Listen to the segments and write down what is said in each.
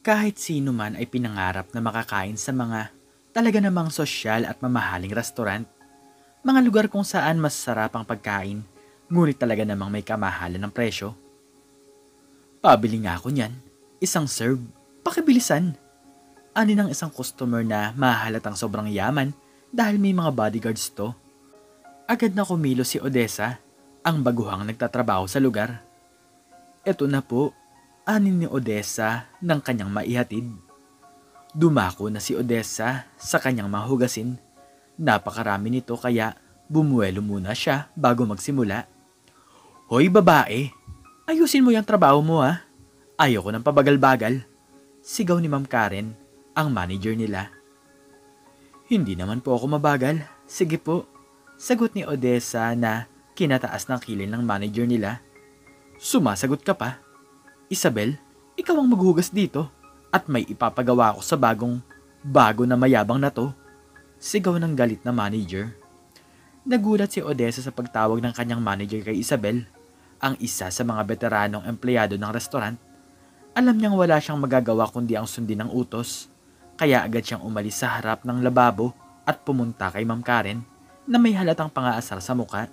Kahit sino man ay pinangarap na makakain sa mga talaga namang sosyal at mamahaling restaurant, mga lugar kung saan mas sarap ang pagkain, ngunit talaga namang may kamahalan ng presyo. Pabili nga ako niyan. Isang serve. Pakibilisan. Ani ng isang customer na mahalatang sobrang yaman dahil may mga bodyguards to. Agad na kumilo si Odessa, ang baguhang nagtatrabaho sa lugar. Eto na po, anin ni Odessa ng kanyang maihatid. Dumako na si Odessa sa kanyang mahugasin. Napakarami nito kaya bumuelo muna siya bago magsimula. Hoy babae, ayusin mo yung trabaho mo ha. Ayoko ng pabagal-bagal. Sigaw ni Ma'am Karen, ang manager nila. Hindi naman po ako mabagal. Sige po. Sagot ni Odessa na kinataas ng kilay ng manager nila. Sumasagot ka pa. Isabel, ikaw ang maghugas dito at may ipapagawa ko sa bago na mayabang na to. Sigaw ng galit na manager. Nagulat si Odessa sa pagtawag ng kanyang manager kay Isabel, ang isa sa mga veteranong empleyado ng restaurant. Alam niyang wala siyang magagawa kundi ang sundin ng utos, kaya agad siyang umalis sa harap ng lababo at pumunta kay Ma'am Karen na may halatang pangaasar sa muka.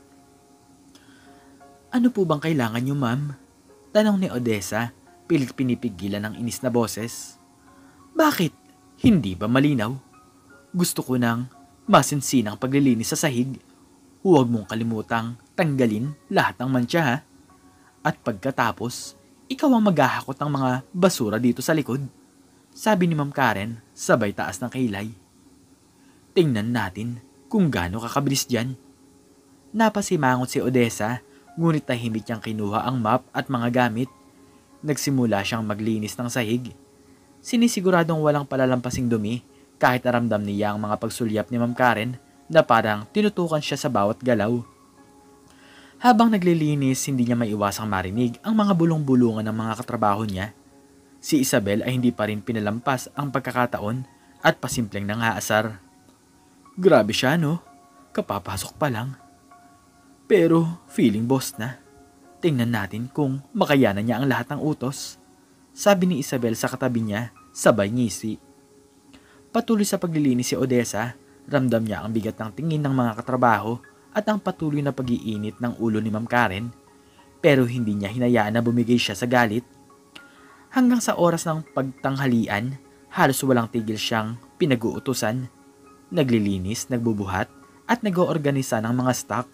Ano po bang kailangan niyo, ma'am? Tanong ni Odessa, pilit pinipigilan ng inis na boses. Bakit? Hindi ba malinaw? Gusto ko ng masinsinang paglilinis sa sahig. Huwag mong kalimutang tanggalin lahat ng mantsa ha. At pagkatapos, ikaw ang maghahakot ng mga basura dito sa likod. Sabi ni Ma'am Karen, sabay taas ng kilay. Tingnan natin kung gaano kakabilis dyan. Napasimangot si Odessa, ngunit tahimik niyang kinuha ang mop at mga gamit. Nagsimula siyang maglinis ng sahig. Sinisiguradong walang palalampasing dumi kahit naramdam niya ang mga pagsulyap ni Ma'am Karen na parang tinutukan siya sa bawat galaw. Habang naglilinis, hindi niya maiwasang marinig ang mga bulong-bulungan ng mga katrabaho niya. Si Isabel ay hindi pa rin pinalampas ang pagkakataon at pasimpleng nangaasar. Grabe siya no? Kapapasok pa lang. Pero feeling boss na. Tingnan natin kung makayanan niya ang lahat ng utos. Sabi ni Isabel sa katabi niya, sabay ngisi. Patuloy sa paglilinis si Odessa, ramdam niya ang bigat ng tingin ng mga katrabaho at ang patuloy na pag-iinit ng ulo ni Ma'am Karen. Pero hindi niya hinayaan na bumigay siya sa galit. Hanggang sa oras ng pagtanghalian, halos walang tigil siyang pinag-uutusan. Naglilinis, nagbubuhat, at nag-oorganisa ng mga stock.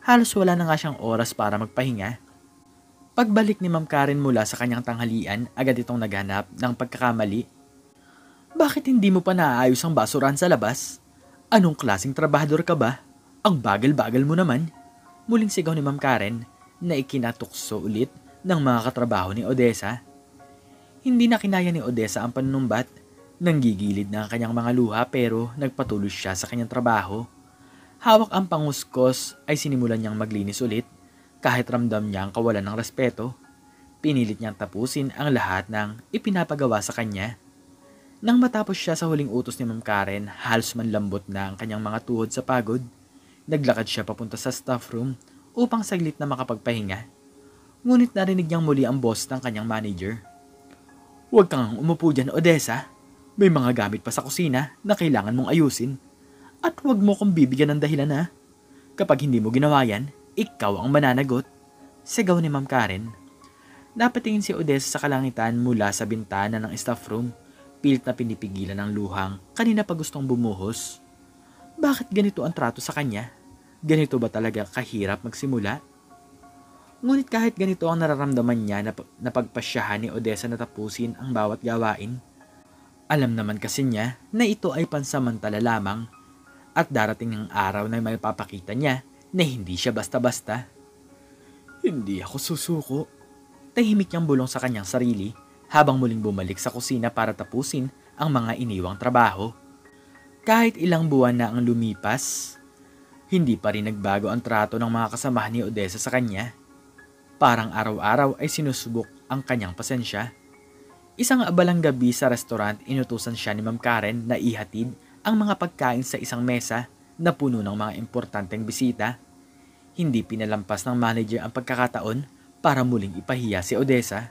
Halos wala na nga siyang oras para magpahinga. Pagbalik ni Ma'am Karen mula sa kanyang tanghalian, agad itong naghanap ng pagkakamali. Bakit hindi mo pa naaayos ang basurahan sa labas? Anong klaseng trabahador ka ba? Ang bagal-bagal mo naman. Muling sigaw ni Ma'am Karen na ikinatukso ulit ng mga katrabaho ni Odessa. Hindi na kinaya ni Odessa ang panunumbat. Nanggigilid na ang kanyang mga luha pero nagpatuloy siya sa kanyang trabaho. Hawak ang panguskos ay sinimulan niyang maglinis ulit kahit ramdam niya ang kawalan ng respeto. Pinilit niyang tapusin ang lahat ng ipinapagawa sa kanya. Nang matapos siya sa huling utos ni Ma'am Karen, halos manlambot na ang kanyang mga tuhod sa pagod. Naglakad siya papunta sa staff room upang saglit na makapagpahinga. Ngunit narinig niyang muli ang boss ng kanyang manager. Huwag kang umupo dyan, Odessa. May mga gamit pa sa kusina na kailangan mong ayusin. At huwag mo kong bibigyan ng dahilan ha. Kapag hindi mo ginawa yan, ikaw ang mananagot. Sigaw ni Ma'am Karen. Napatingin si Odessa sa kalangitan mula sa bintana ng staff room. Pilit na pinipigilan ng luhang kanina pa gustong bumuhos. Bakit ganito ang trato sa kanya? Ganito ba talaga kahirap magsimula? Ngunit kahit ganito ang nararamdaman niya na pagpasyahan ni Odessa na tapusin ang bawat gawain, alam naman kasi niya na ito ay pansamantala lamang at darating ang araw na may papakita niya na hindi siya basta-basta. Hindi ako susuko. Tahimik niyang bulong sa kanyang sarili habang muling bumalik sa kusina para tapusin ang mga iniwang trabaho. Kahit ilang buwan na ang lumipas, hindi pa rin nagbago ang trato ng mga kasamahan ni Odessa sa kanya. Parang araw-araw ay sinusubok ang kanyang pasensya. Isang abalang gabi sa restaurant, inutusan siya ni Ma'am Karen na ihatid ang mga pagkain sa isang mesa na puno ng mga importanteng bisita. Hindi pinalampas ng manager ang pagkakataon para muling ipahiya si Odessa.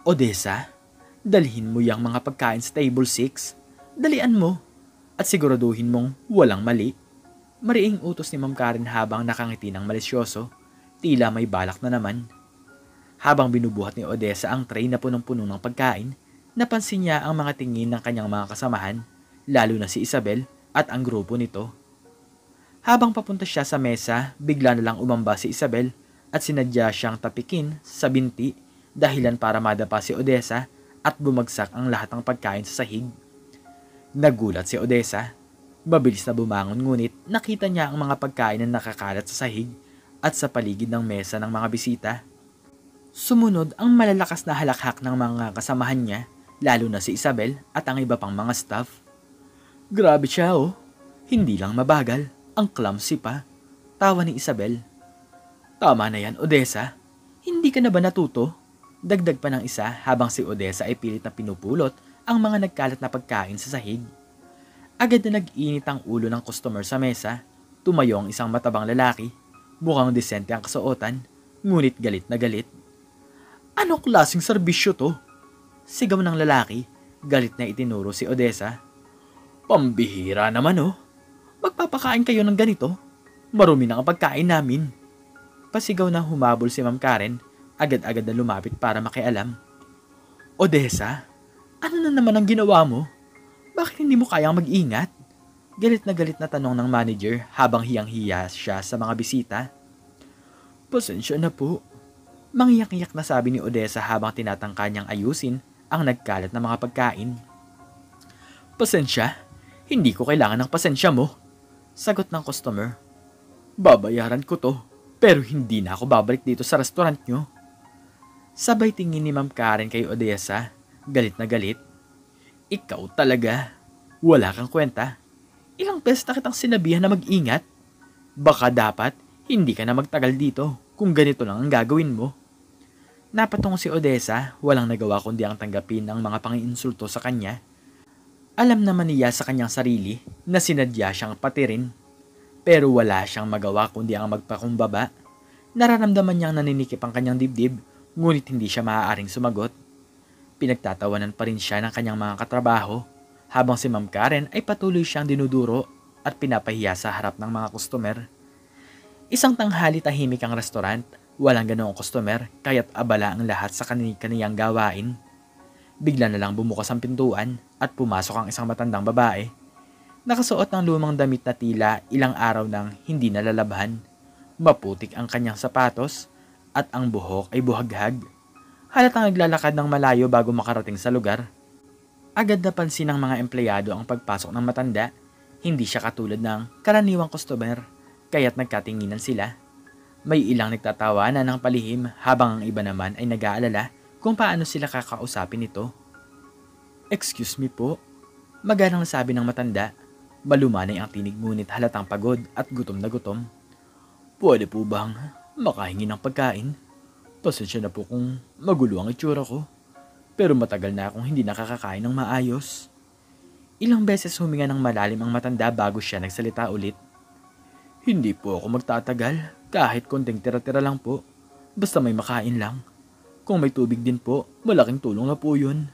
Odessa, Dalhin mo yung mga pagkain sa table 6. Dalian mo. At siguraduhin mong walang mali. Mariing utos ni Ma'am Karen habang nakangiti ng malisyoso. Tila may balak na naman. Habang binubuhat ni Odessa ang tray na punong-puno ng pagkain, napansin niya ang mga tingin ng kanyang mga kasamahan, lalo na si Isabel at ang grupo nito. Habang papunta siya sa mesa, bigla na lang umamba si Isabel at sinadya siyang tapikin sa binti dahilan para madapa si Odessa at bumagsak ang lahat ng pagkain sa sahig. Nagulat si Odessa. Mabilis na bumangon ngunit nakita niya ang mga pagkain na nakakalat sa sahig at sa paligid ng mesa ng mga bisita. Sumunod ang malalakas na halakhak ng mga kasamahan niya, lalo na si Isabel at ang iba pang mga staff. Grabe siya oh. Hindi lang mabagal, ang clumsy pa. Tawa ni Isabel. Tama na yan, Odessa. Hindi ka na ba natuto? Dagdag pa ng isa habang si Odessa ay pilit na pinupulot ang mga nagkalat na pagkain sa sahig. Agad na nag-init ang ulo ng customer sa mesa. Tumayo ang isang matabang lalaki. Mukhang disente ang kasuotan, ngunit galit na galit. Anong klaseng serbisyo to? Sigaw ng lalaki, galit na itinuro si Odessa. Pambihira naman oh. Magpapakain kayo ng ganito? Marumi na ang pagkain namin. Pasigaw na humabol si Ma'am Karen, agad-agad na lumapit para makialam. Odessa, ano na naman ang ginawa mo? Bakit hindi mo kayang mag-ingat? Galit na tanong ng manager habang hiyang-hiya siya sa mga bisita. Pasensya na po. Mangyak-ngyak na sabi ni Odessa habang tinatangka niyang ayusin ang nagkalat na mga pagkain. Pasensya? Hindi ko kailangan ng pasensya mo. Sagot ng customer. Babayaran ko to, pero hindi na ako babalik dito sa restaurant nyo. Sabay tingin ni Ma'am Karen kay Odessa, galit na galit. Ikaw talaga. Wala kang kwenta. Ilang beses na kitang sinabihan na mag-ingat. Baka dapat hindi ka na magtagal dito kung ganito lang ang gagawin mo. Napatungo si Odessa, walang nagawa kundi ang tanggapin ang mga panginsulto sa kanya. Alam naman niya sa kanyang sarili na sinadya siyang patirin. Pero wala siyang magawa kundi ang magpakumbaba. Nararamdaman niyang naninikip ang kanyang dibdib, ngunit hindi siya maaaring sumagot. Pinagtatawanan pa rin siya ng kanyang mga katrabaho, habang si Ma'am Karen ay patuloy siyang dinuduro at pinapahiya sa harap ng mga customer. Isang tanghali tahimik ang restaurant, walang ganoong customer, kaya't abala ang lahat sa kaniyang gawain. Bigla na lang bumukas ang pintuan at pumasok ang isang matandang babae. Nakasuot ng lumang damit na tila ilang araw nang hindi nalalabhan. Maputik ang kanyang sapatos at ang buhok ay buhaghag. Halatang naglalakad ng malayo bago makarating sa lugar. Agad napansin ng mga empleyado ang pagpasok ng matanda. Hindi siya katulad ng karaniwang customer, kaya't nagkatinginan sila. May ilang nagtatawanan ng palihim habang ang iba naman ay nag-aalala kung paano sila kakausapin ito. Excuse me po, magalang sabi ng matanda. Malumanay ang tinig ngunit halatang pagod at gutom na gutom. Pwede po bang makahingi ng pagkain? Pasensya na po kung magulo ang itsura ko, pero matagal na akong hindi nakakakain ng maayos. Ilang beses huminga ng malalim ang matanda bago siya nagsalita ulit. Hindi po ako magtatagal, kahit konting tira-tira lang po, basta may makain lang. Kung may tubig din po, malaking tulong na po yun.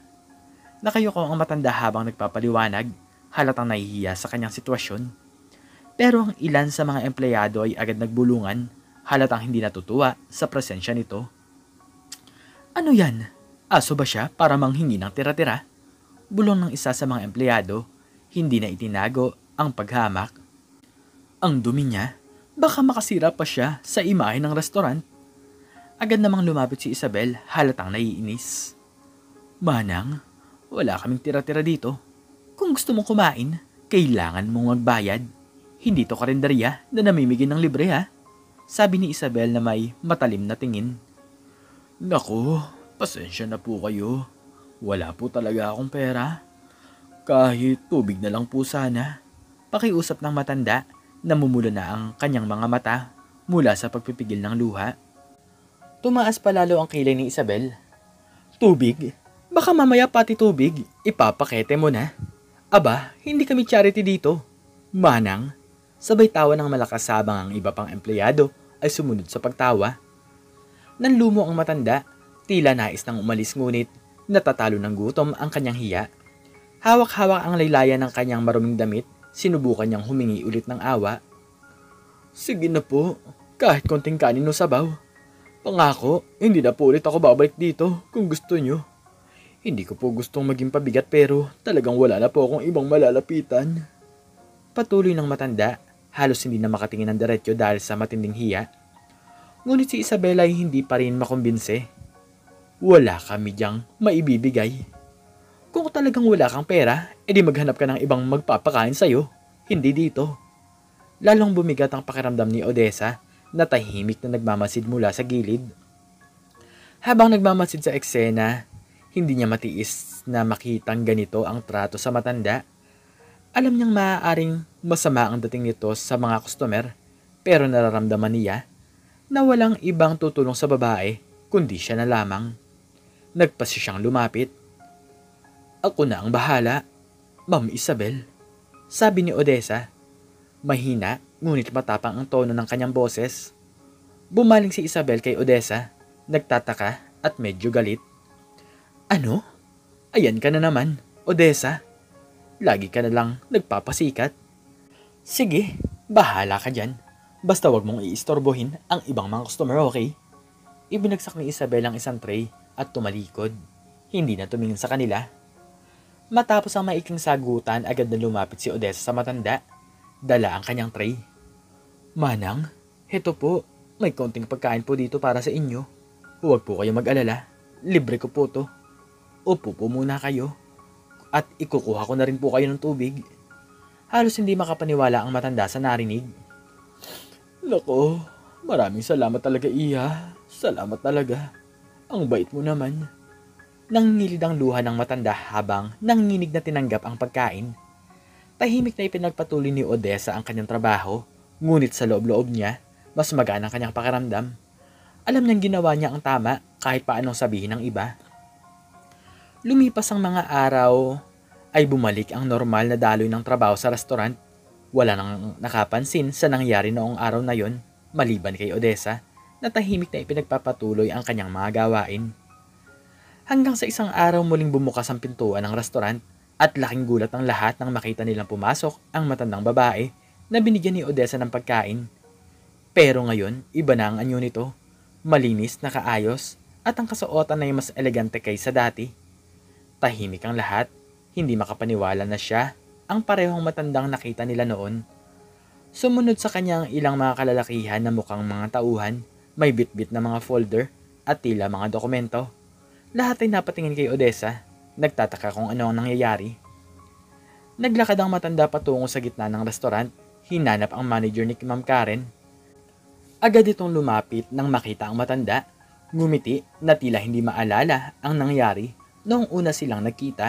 Nakayuko ang matanda habang nagpapaliwanag, halatang nahihiya sa kanyang sitwasyon. Pero ang ilan sa mga empleyado ay agad nagbulungan, halatang hindi natutuwa sa presensya nito. Ano yan? Aso ba siya para manghingi ng tira-tira? Bulong ng isa sa mga empleyado, hindi na itinago ang paghamak. Ang dumi niya, baka makasira pa siya sa imahe ng restaurant. Agad namang lumapit si Isabel, halatang naiinis. Manang, wala kaming tira-tira dito. Kung gusto mong kumain, kailangan mong magbayad. Hindi to karinderya na namimigay ng libre ha. Sabi ni Isabel na may matalim na tingin. Naku, pasensya na po kayo. Wala po talaga akong pera. Kahit tubig na lang po sana. Pakiusap ng matanda, namumula na ang kanyang mga mata mula sa pagpipigil ng luha. Tumaas pa lalo ang kilay ni Isabel. Tubig? Baka mamaya pati tubig, ipapakete mo na. Aba, hindi kami charity dito. Manang, sabay tawa ng malakas habang ang iba pang empleyado ay sumunod sa pagtawa. Nanlumo ang matanda, tila nais nang umalis ngunit Natatalo ng gutom ang kanyang hiya. Hawak-hawak ang laylayan ng kanyang maruming damit, sinubukan niyang humingi ulit ng awa. Sige na po, kahit konting kanin o sabaw. Pangako, hindi na po ulit ako babalik dito kung gusto niyo. Hindi ko po gustong maging pabigat pero talagang wala na po akong ibang malalapitan. Patuloy ng matanda, halos hindi na makatingin ng diretso dahil sa matinding hiya. Ngunit si Isabela ay hindi pa rin makumbinse. Wala kami diyang maibibigay. Kung talagang wala kang pera, edi maghanap ka ng ibang magpapakain sa'yo, hindi dito. Lalong bumigat ang pakiramdam ni Odessa na tahimik na nagmamasid mula sa gilid. Habang nagmamasid sa eksena, hindi niya matiis na makitang ganito ang trato sa matanda. Alam niyang maaaring masama ang dating nito sa mga customer, pero nararamdaman niya na walang ibang tutulong sa babae kundi siya na lamang. Nagpasya siyang lumapit. Ako na ang bahala, Ma'am Isabel, sabi ni Odessa. Mahina, ngunit matapang ang tono ng kanyang boses. Bumaling si Isabel kay Odessa, nagtataka at medyo galit. Ano? Ayan ka na naman, Odessa. Lagi ka na lang nagpapasikat. Sige, bahala ka dyan. Basta wag mong iistorbohin ang ibang mga customer, okay? Ibinagsak ni Isabel ang isang tray at tumalikod. Hindi na tumingin sa kanila. Matapos ang maikling sagutan, agad na lumapit si Odessa sa matanda. Dala ang kanyang tray. Manang, heto po, may konting pagkain po dito para sa inyo. Huwag po kayo mag-alala, libre ko po to. Upo po muna kayo. At ikukuha ko na rin po kayo ng tubig. Halos hindi makapaniwala ang matanda sa narinig. Nako, maraming salamat talaga, Iya. Salamat talaga. Ang bait mo naman. Nangingilid ang luha ng matanda habang nanginginig na tinanggap ang pagkain. Tahimik na ipinagpatuloy ni Odessa ang kanyang trabaho, ngunit sa loob-loob niya, mas magaan ang kanyang pakiramdam. Alam niyang ginawa niya ang tama kahit paanong sabihin ng iba. Lumipas ang mga araw, ay bumalik ang normal na daloy ng trabaho sa restaurant. Wala nang nakapansin sa nangyari noong araw na yon, maliban kay Odessa, na tahimik na ipinagpapatuloy ang kanyang mga gawain. Hanggang sa isang araw muling bumukas ang pintuan ng restaurant at laking gulat ang lahat nang makita nilang pumasok ang matandang babae na binigyan ni Odessa ng pagkain. Pero ngayon, iba na ang anyo nito. Malinis, nakaayos, at ang kasuotan ay mas elegante kaysa dati. Tahimik ang lahat, hindi makapaniwala na siya ang parehong matandang nakita nila noon. Sumunod sa kanya ang ilang mga kalalakihan na mukhang mga tauhan, may bitbit na mga folder at tila mga dokumento. Lahat ay napatingin kay Odessa, nagtataka kung ano ang nangyayari. Naglakad ang matanda patungo sa gitna ng restaurant, hinanap ang manager ni Ma'am Karen. Agad itong lumapit nang makita ang matanda, ngumiti na tila hindi maalala ang nangyari noong una silang nagkita.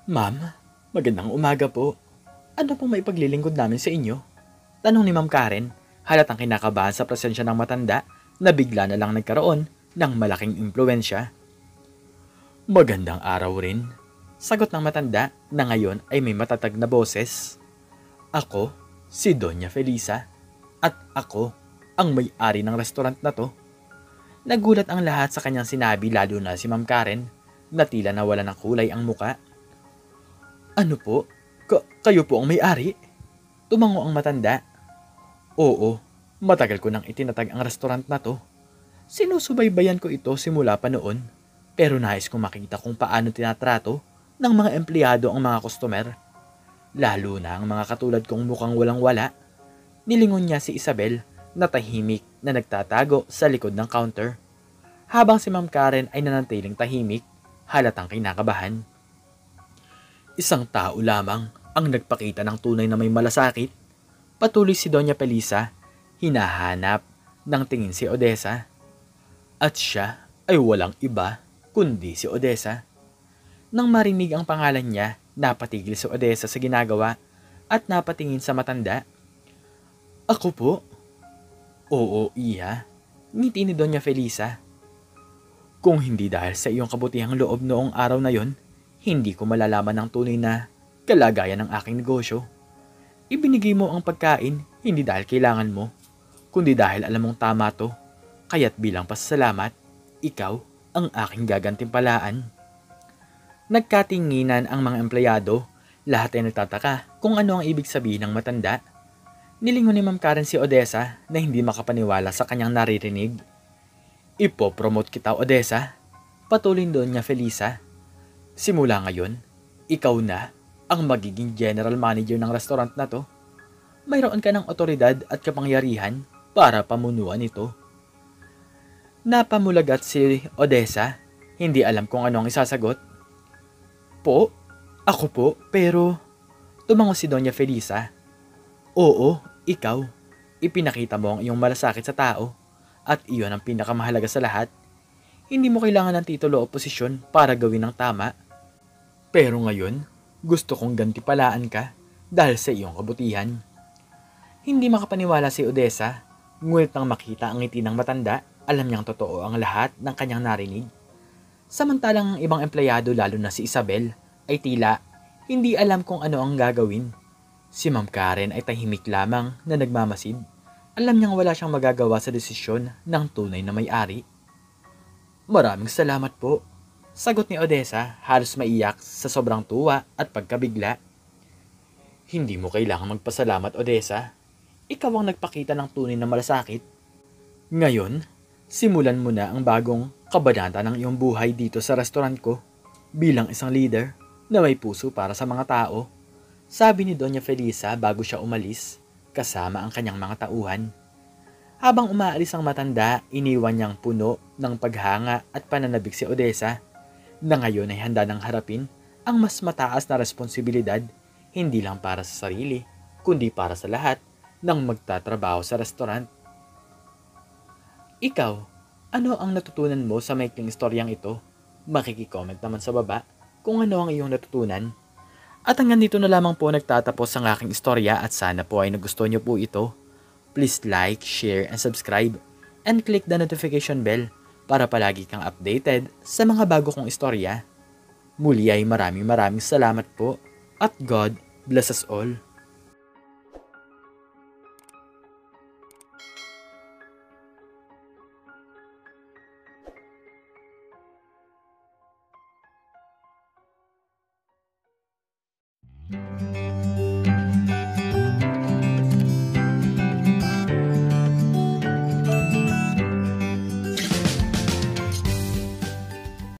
Ma'am, magandang umaga po. Ano pong maipaglilingkod namin sa inyo? Tanong ni Ma'am Karen, halatang kinakabahan sa presensya ng matanda na bigla na lang nagkaroon ng malaking impluensya. Magandang araw rin, sagot ng matanda na ngayon ay may matatag na boses. Ako, si Doña Felisa, at ako ang may-ari ng restaurant na to. Nagulat ang lahat sa kanyang sinabi, lalo na si Ma'am Karen, na tila nawala ng kulay ang muka. Ano po? Kayo po ang may-ari? Tumango ang matanda. Oo, matagal ko nang itinatag ang restaurant na to. Sinusubaybayan ko ito simula pa noon, pero nais kong makita kung paano tinatrato ng mga empleyado ang mga customer. Lalo na ang mga katulad kong mukhang walang-wala. Nilingon niya si Isabel na tahimik na nagtatago sa likod ng counter. Habang si Ma'am Karen ay nananatiling tahimik, halatang kinakabahan. Isang tao lamang ang nagpakita ng tunay na may malasakit. Patuloy si Doña Felisa, hinahanap ng tingin si Odessa. At siya ay walang iba kundi si Odessa. Nang marinig ang pangalan niya, napatigil si Odessa sa ginagawa at napatingin sa matanda. Ako po? Oo, Iya. Ngiti ni Doña Felisa. Kung hindi dahil sa iyong kabutihang loob noong araw na yon, hindi ko malalaman ang tunay na kalagayan ng aking negosyo. Ibinigay mo ang pagkain hindi dahil kailangan mo, kundi dahil alam mong tama to. Kaya't bilang pasasalamat, ikaw ang aking gagantimpalaan. Nagkatinginan ang mga empleyado. Lahat ay nagtataka kung ano ang ibig sabihin ng matanda. Nilingon ni Ma'am Karen si Odessa na hindi makapaniwala sa kanyang naririnig. Ipo-promote kita, Odessa. Patuloy doon niya Felisa. Simula ngayon, ikaw na ang magiging general manager ng restaurant na to. Mayroon ka ng otoridad at kapangyarihan para pamunuan ito. Napamulagat si Odessa. Hindi alam kung ano ang isasagot. Po? Ako po, pero... Tumango si Doña Felisa. Oo, ikaw. Ipinakita mo ang iyong malasakit sa tao. At iyon ang pinakamahalaga sa lahat. Hindi mo kailangan ng titulo o posisyon para gawin ang tama. Pero ngayon, gusto kong gantipalaan ka dahil sa iyong kabutihan. Hindi makapaniwala si Odessa, ngunit nang makita ang ngiti ng matanda, alam niyang totoo ang lahat ng kanyang narinig. Samantalang ang ibang empleyado lalo na si Isabel ay tila hindi alam kung ano ang gagawin. Si Ma'am Karen ay tahimik lamang na nagmamasid. Alam niyang wala siyang magagawa sa desisyon ng tunay na may-ari. Maraming salamat po. Sagot ni Odessa, halos maiyak sa sobrang tuwa at pagkabigla. Hindi mo kailangang magpasalamat, Odessa. Ikaw ang nagpakita ng tunay na malasakit. Ngayon, simulan mo na ang bagong kabanata ng iyong buhay dito sa restaurant ko bilang isang leader na may puso para sa mga tao. Sabi ni Doña Felisa bago siya umalis, kasama ang kanyang mga tauhan. Habang umaalis ang matanda, iniwan niyang puno ng paghanga at pananabik si Odessa, na ngayon ay handa nang harapin ang mas mataas na responsibilidad, hindi lang para sa sarili, kundi para sa lahat ng magtatrabaho sa restaurant. Ikaw, ano ang natutunan mo sa maikling istoryang ito? Makikicomment naman sa baba kung ano ang iyong natutunan. At hanggang dito na lamang po nagtatapos ang aking istorya at sana po ay nagustuhan niyo po ito. Please like, share, and subscribe, and click the notification bell para palagi kang updated sa mga bago kong istorya. Muli ay maraming salamat po at God bless us all.